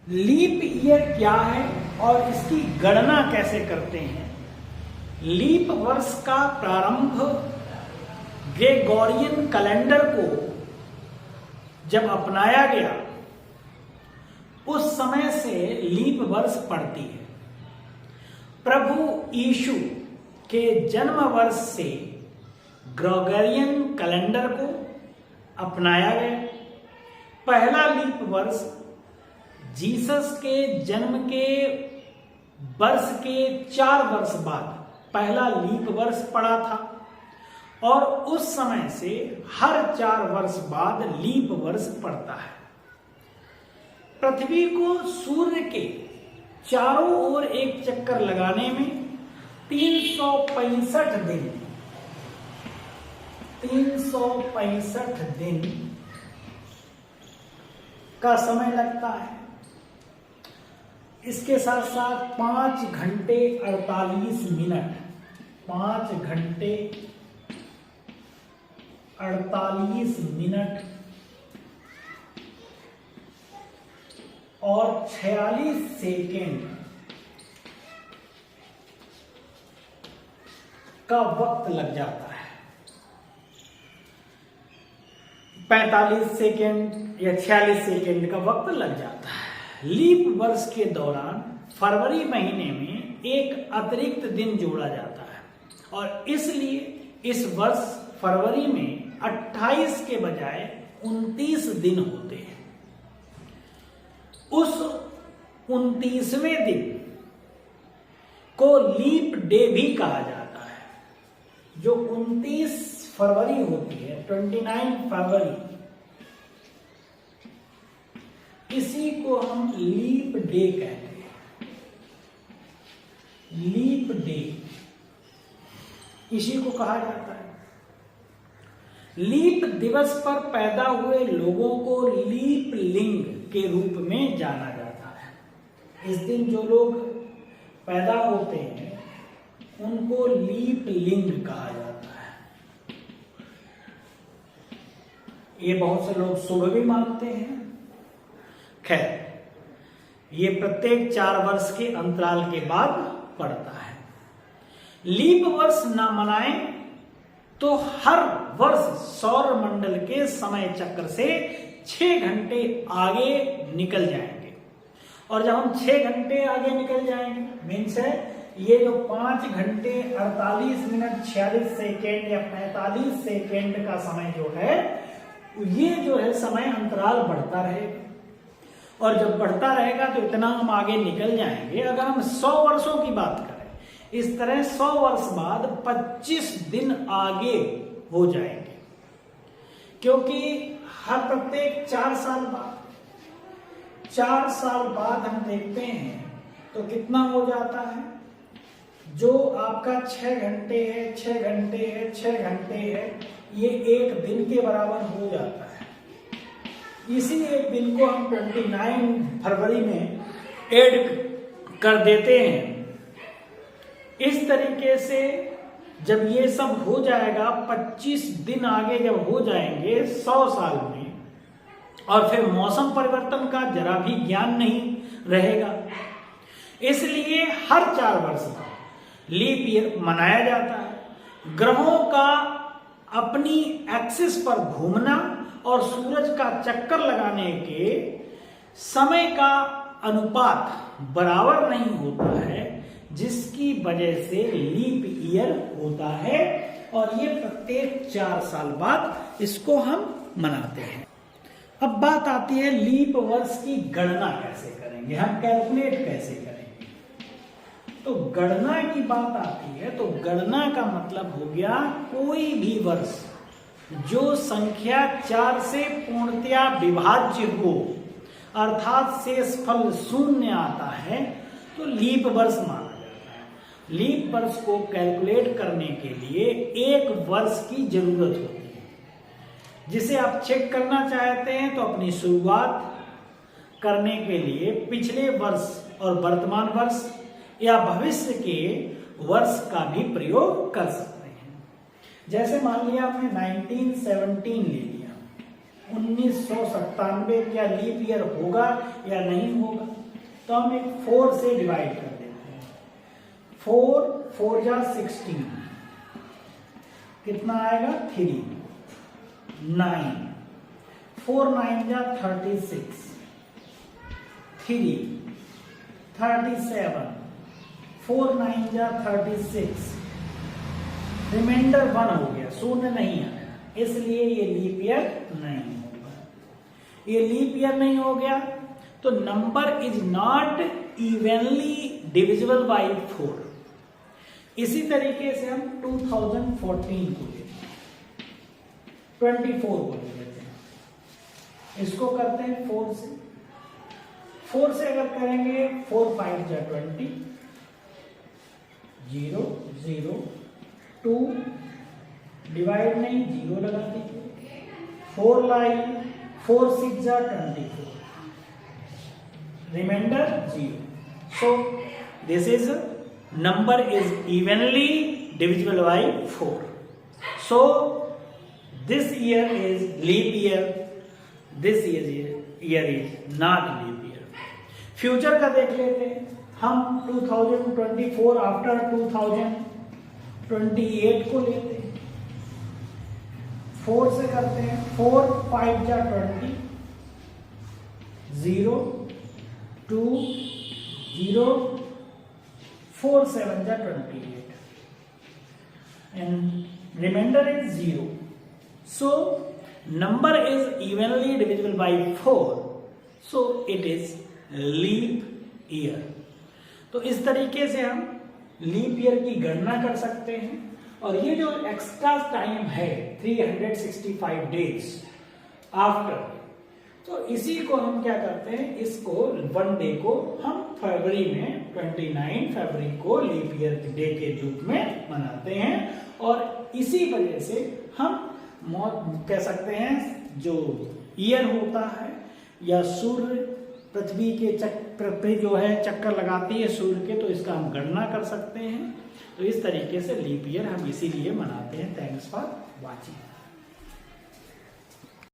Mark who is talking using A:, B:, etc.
A: Leap year क्या है और इसकी गणना कैसे करते हैं। लीप वर्ष का प्रारंभ ग्रेगोरियन कैलेंडर को जब अपनाया गया उस समय से लीप वर्ष पड़ती है। प्रभु यीशु के जन्म वर्ष से ग्रेगोरियन कैलेंडर को अपनाया गया। पहला लीप वर्ष जीसस के जन्म के वर्ष के 4 वर्ष बाद पहला लीप वर्ष पड़ा था और उस समय से हर 4 वर्ष बाद लीप वर्ष पड़ता है। पृथ्वी को सूर्य के चारों ओर एक चक्कर लगाने में 365 दिन का समय लगता है। इसके साथ साथ 5 घंटे 48 मिनट 5 घंटे 48 मिनट और 46 सेकेंड का वक्त लग जाता है। 45 सेकेंड या 46 सेकेंड का वक्त लग जाता है। लीप वर्ष के दौरान फरवरी महीने में एक अतिरिक्त दिन जोड़ा जाता है और इसलिए इस वर्ष फरवरी में 28 के बजाय 29 दिन होते हैं। उस 29वें दिन को लीप डे भी कहा जाता है। जो 29 फरवरी होती है, 29 फरवरी, इसी को हम लीप डे कहते हैं। लीप डे इसी को कहा जाता है। लीप दिवस पर पैदा हुए लोगों को लीप लिंग के रूप में जाना जाता है। इस दिन जो लोग पैदा होते हैं उनको लीप लिंग कहा जाता है। ये बहुत से लोग शुभ भी मानते हैं। खैर, ये प्रत्येक 4 वर्ष के अंतराल के बाद पड़ता है। लीप वर्ष न मनाएं तो हर वर्ष सौर मंडल के समय चक्र से 6 घंटे आगे निकल जाएंगे। और जब हम 6 घंटे आगे निकल जाएंगे मीन्स है ये जो 5 घंटे 48 मिनट 46 सेकेंड या 45 सेकेंड का समय जो है, ये जो है समय अंतराल बढ़ता रहेगा और जब बढ़ता रहेगा तो इतना हम आगे निकल जाएंगे। अगर हम 100 वर्षों की बात करें, इस तरह 100 वर्ष बाद 25 दिन आगे हो जाएंगे, क्योंकि हर प्रत्येक 4 साल बाद हम देखते हैं तो कितना हो जाता है। जो आपका 6 घंटे है 6 घंटे है 6 घंटे है, ये एक दिन के बराबर हो जाता है। इसी एक दिन को हम 29 फरवरी में ऐड कर देते हैं। इस तरीके से जब ये सब हो जाएगा, 25 दिन आगे जब हो जाएंगे 100 साल में, और फिर मौसम परिवर्तन का जरा भी ज्ञान नहीं रहेगा, इसलिए हर 4 वर्ष बाद लीप ईयर मनाया जाता है। ग्रहों का अपनी एक्सिस पर घूमना और सूरज का चक्कर लगाने के समय का अनुपात बराबर नहीं होता है, जिसकी वजह से लीप ईयर होता है और ये प्रत्येक 4 साल बाद इसको हम मनाते हैं। अब बात आती है लीप वर्ष की गणना कैसे करेंगे, हम कैलकुलेट कैसे करेंगे। तो गणना की बात आती है तो गणना का मतलब हो गया कोई भी वर्ष जो संख्या 4 से पूर्णतया विभाज्य हो, अर्थात शेषफल 0 आता है, तो लीप वर्ष माना जाता है। लीप वर्ष को कैलकुलेट करने के लिए एक वर्ष की जरूरत होती है, जिसे आप चेक करना चाहते हैं तो अपनी शुरुआत करने के लिए पिछले वर्ष और वर्तमान वर्ष या भविष्य के वर्ष का भी प्रयोग कर सकते हैं। जैसे मान लिया आपने 1917 ले लिया, 1997 क्या लीप ईयर होगा या नहीं होगा? तो हम एक 4 से डिवाइड कर देते हैं। 4 जा 16, कितना आएगा? 3, 9, 4 9 जा 36, 3, 37, 4 9 जा 36, रिमाइंडर 1 हो गया, शून्य नहीं आया, इसलिए ये लीप ईयर नहीं होगा। ये लीप ईयर नहीं हो गया तो number is not evenly divisible by 4। इसी तरीके से हम 2014 को लेते हैं, 24 को ले लेते हैं, इसको करते हैं 4 से। 4 से अगर करेंगे 4 5 जा 20, 0 0 2, डिवाइड नहीं, 0 लगा दीजिए, 4 लाइन, 4 6 जा 24, remainder 0। So this is number is evenly divisible by 4. So this year is leap year, this year is not leap year. Future का देख लेते हैं हम, 2024 आफ्टर 2028 को लेते हैं, 4 से करते हैं, 4 5 जा 20, 0 2 0, 4 7 जा 28, and remainder is 0. So number is evenly divisible by 4, so it is leap year. तो इस तरीके से हम लीप ईयर की गणना कर सकते हैं। और ये जो एक्स्ट्रा टाइम है 365 डेज आफ्टर, तो इसी को हम क्या करते हैं, इसको 1 डे को हम फरवरी में 29 फरवरी को लीप ईयर डे के रूप में मनाते हैं। और इसी वजह से हम कह सकते हैं जो ईयर होता है या सूर्य पृथ्वी के पृथ्वी जो है चक्कर लगाती है सूर्य के, तो इसका हम गणना कर सकते हैं। तो इस तरीके से लीप ईयर हम इसीलिए मनाते हैं। Thanks for watching.